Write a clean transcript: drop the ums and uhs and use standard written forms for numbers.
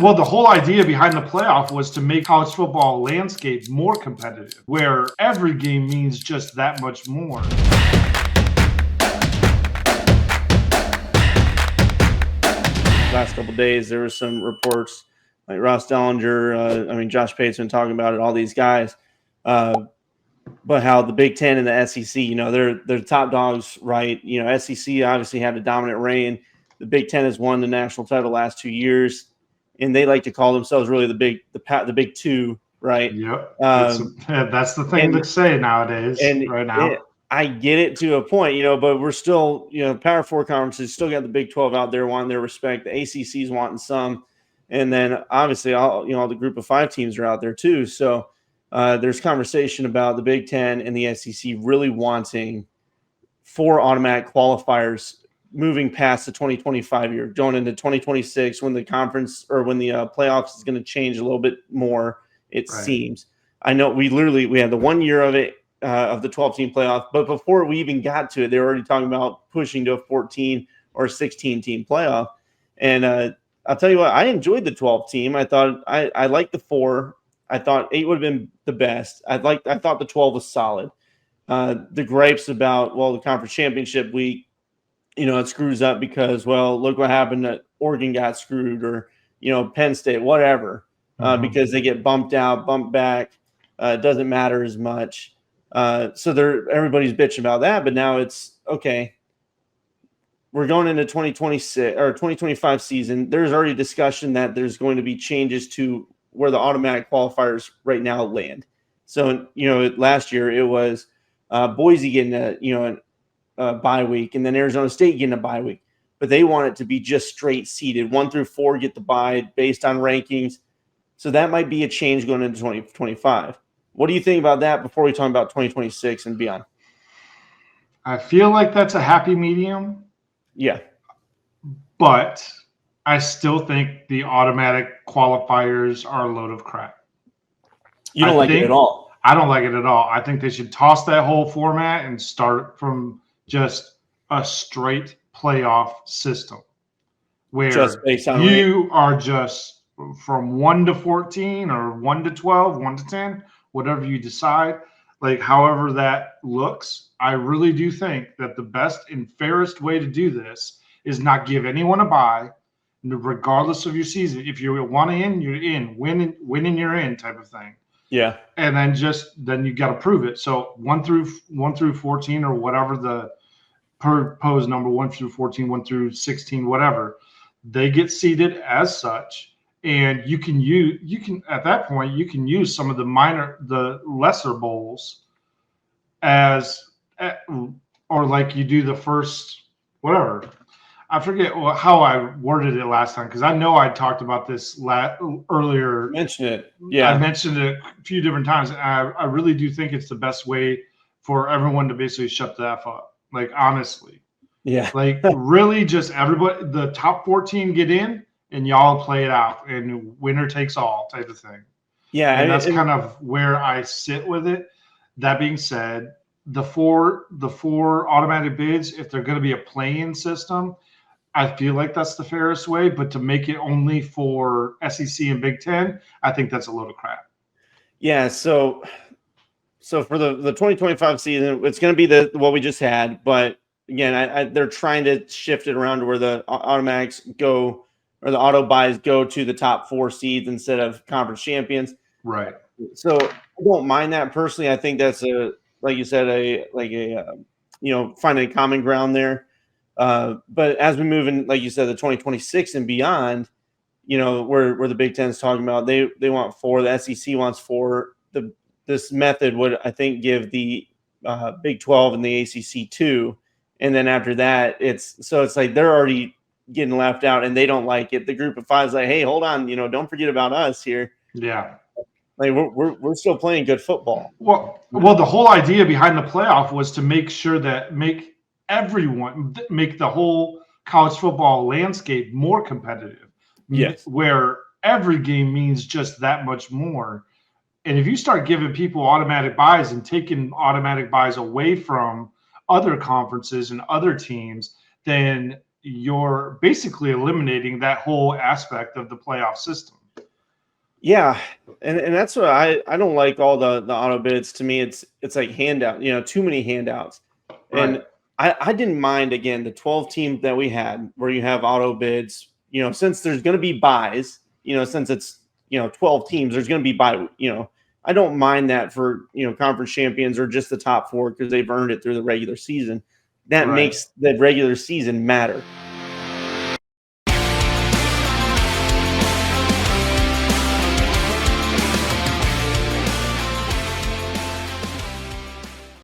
Well, the whole idea behind the playoff was to make college football landscape more competitive, where every game means just that much more. Last couple of days, there were some reports like Ross Dellinger, Josh Pate's been talking about it, all these guys, but how the Big Ten and the SEC, they're top dogs, right? SEC obviously had a dominant reign. The Big Ten has won the national title the last 2 years, and they like to call themselves really the big two, right? Yep, that's the thing to say nowadays. Right now, I get it to a point, but we're still, Power Four conferences still got the Big 12 out there wanting their respect. The ACC's wanting some, and then obviously all the Group of Five teams are out there too. So there's conversation about the Big Ten and the SEC really wanting 4 automatic qualifiers moving past the 2025 year, going into 2026 when the conference or when the playoffs is going to change a little bit more. It seems. I know we had the 1 year of it. Of the 12-team playoff. But before we even got to it, they were already talking about pushing to a 14 or 16-team playoff. And I'll tell you what, I enjoyed the 12-team. I thought I liked the 4. I thought 8 would have been the best. I thought the 12 was solid. The gripes about, the conference championship week, it screws up because, look what happened that Oregon got screwed or, Penn State, whatever, because they get bumped out, bumped back. It doesn't matter as much. So everybody's bitching about that, but now it's okay. We're going into 2026 or 2025 season. There's already discussion that there's going to be changes to where the automatic qualifiers right now land. So, last year it was Boise getting a bye week, and then Arizona State getting a bye week. But they want it to be just straight seeded. 1 through 4 get the bye based on rankings. So that might be a change going into 2025. What do you think about that before we talk about 2026 and beyond? I feel like that's a happy medium. Yeah. But I still think the automatic qualifiers are a load of crap. You don't like it at all? I don't like it at all. I think they should toss that whole format and start from just a straight playoff system where just based on you are just from 1 to 14 or 1 to 12, 1 to 10, whatever you decide, however that looks. I really do think that the best and fairest way to do this is not give anyone a bye, regardless of your season. If you want to in, you're in. Winning, you're in, type of thing. Yeah. And then you got to prove it. So 1 through 14 or whatever the proposed number, 1 through 14, 1 through 16, whatever, they get seeded as such. And you can at that point you can use some of the lesser bowls as, or like you do the first, whatever. I forget how I worded it last time because I know I talked about this earlier. Mention it, yeah. I mentioned it a few different times. And I really do think it's the best way for everyone to basically shut the F up. Honestly, yeah. Really, just everybody, the top 14 get in. And y'all play it out, and winner takes all type of thing. Yeah, and that's kind of where I sit with it. That being said, the four automatic bids, if they're going to be a play-in system, I feel like that's the fairest way. But to make it only for SEC and Big Ten, I think that's a load of crap. Yeah. So for the 2025 season, it's going to be what we just had. But again, they're trying to shift it around to where the automatics go. Or the auto buys go to the top 4 seeds instead of conference champions. Right. So I don't mind that personally. I think that's like you said, finding a common ground there. But as we move in, like you said, the 2026 and beyond, where the Big Ten is talking about, they want 4, the SEC wants 4. This method would, I think, give the Big 12 and the ACC 2, and then after that, it's like they're already getting left out and they don't like it. The Group of Five is like, hey, hold on, don't forget about us here. Yeah. We're still playing good football. Well, the whole idea behind the playoff was to make sure that make the whole college football landscape more competitive. Yes. Where every game means just that much more. And if you start giving people automatic buys and taking automatic buys away from other conferences and other teams, then you're basically eliminating that whole aspect of the playoff system. Yeah, and that's what I don't like all the auto bids. To me, it's like handout, too many handouts. And I didn't mind, again, the 12 team that we had where you have auto bids, since there's going to be buys, since it's 12 teams, there's going to be buy, I don't mind that for conference champions or just the top four because they've earned it through the regular season. That makes the regular season matter.